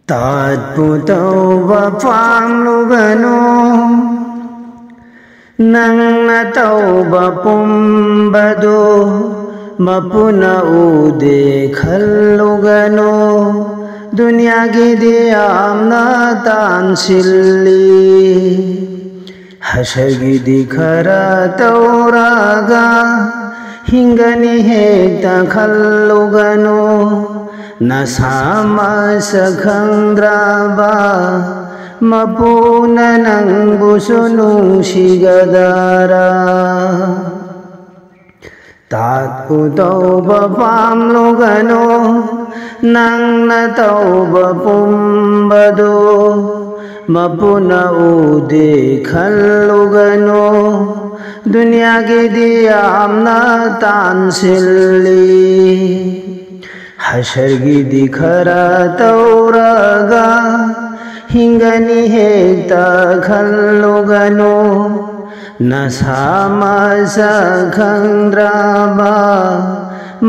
Tauba pamlugano nang tauba pumbado mapuna ude khallugano dunya gidi amna tansilli hashagi dikhara tauraga hingani hekta khallugano nasama sakhandraba mapuna nang busunu sigadara tatku tauba pamlugano nang natauba pumbado mapuna ude khallugano dunya gidi amna tansilli Hashargi dikhara tauraga hingani hekta khallugano nasama sakhandraba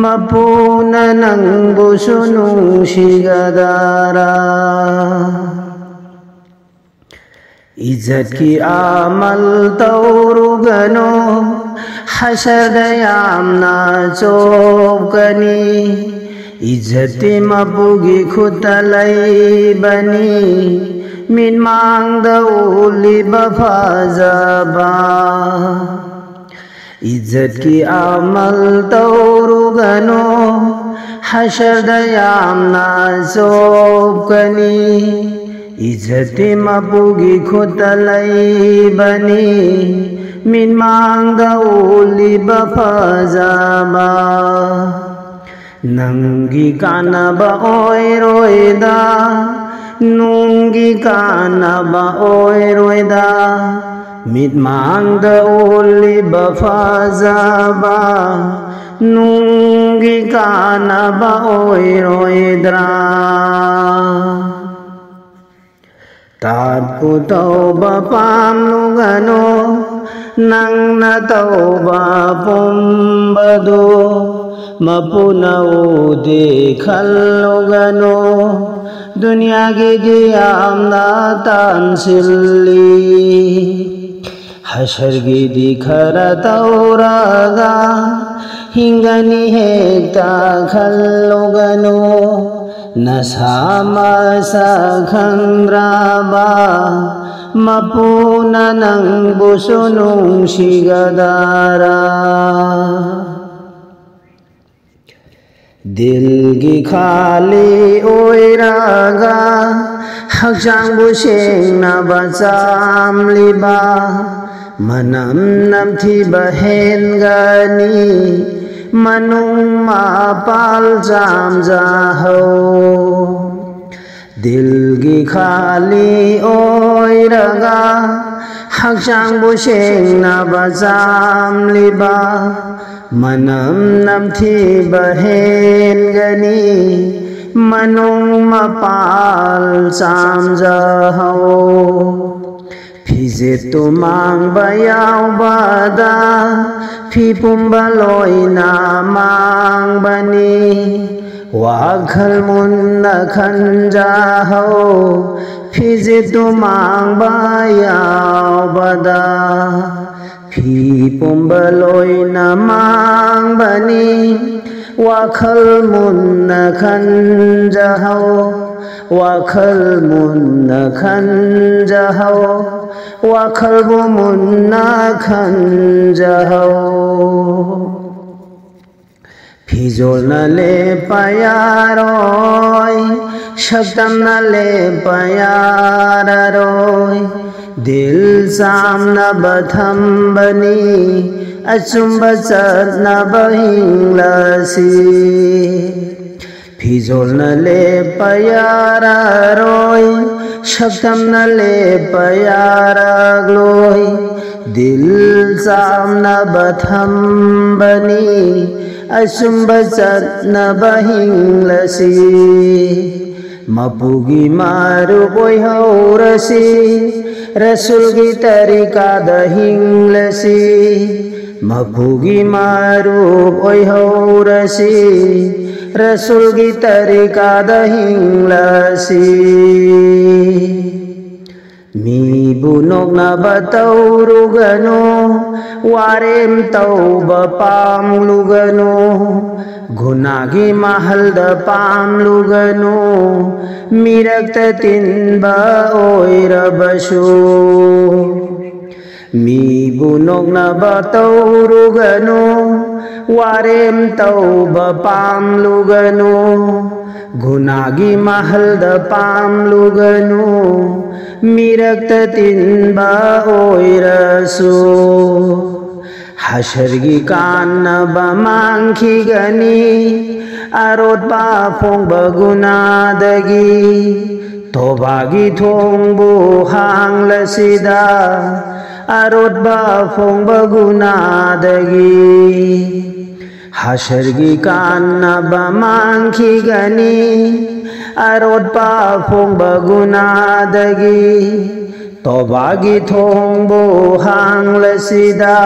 mapuna nang busunu sigadara Izzat ki amal taurugano hasardayamna chopkani Izzati mapugi khutalai bani min mangda uli bafazaba Izzat ki amal taurugano hashardayamna chopkani Izzati mapugi khutalai bani min mangda uli bafazaba Nangi kanaba oiroida Nungi kanaba oiroida Mit mangda uli bafazaba Nungi kanaba oiroidra Tatku tauba pamlugano Nang natauba pumbado Mapuna ude khallugano dunya gidi amna tansilli hashar gidi khara tauraga hingani hekta khallugano nasama sakhandraba mapuna nang busunu sigadara Dil gi khali oiraga hakjang bu sengna bacamliba manam namthiba hengani manung mapal jamjaho Dil gi khali oiraga hakjang bu sengna bacamliba Manam namthiba hengani manung mapal samjaho Phije tumang bayaw bada phi pumba loina mang bani wakhal munna khanjaho Phije tumang bayaw bada Phi pumbaloina mang bani wakhal munna khanjaho wakhal munna khanjaho wakhal munna khanjaho Phijol na le payaroi shaktam na le payararoi Dil samna batham bani achumba chatna bahinglasi Phijol na le payara roi shaktam na le payara gloi Dil samna batham bani achumba chatna bahinglasi Mapugi maru boy haurasi Rasul ki tarika dahinglasi Mapugi maru boy haurasi Rasulgi tarikada hinglasi Mi bunok na bataw rugano Warem tau bapam lugano Gunagi mahal da pam lugano Mirak tatin ba oira baso Mi bunok na bataw rugano Warem tau bapam lugano Gunagi mahal da pam lugano Mirak tatin ba oira so Hashargi kana ba mangki gani Arot ba phong baguna dagi Tobagi thong bu hang lasida Arot ba phong baguna dagi Hashargi kana ba mangki gani Arot pa phong baguna dagi Tobagi thong bu hang lasida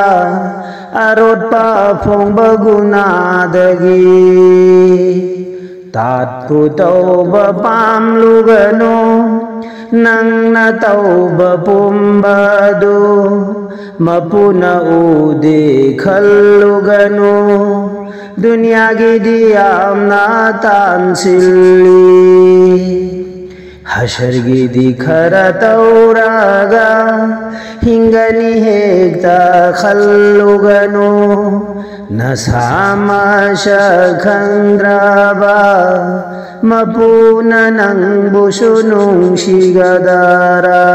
Arot pa phong baguna dagi Tat pu tau ba pam lugano Nang na tau ba pumbado Mapuna ude khallugano Dunia ki diyam na tansili Hashar ki dikhara tauraga Hingani hekta khallugano Nasama shakhandraba Mapuna nang busunung shigadara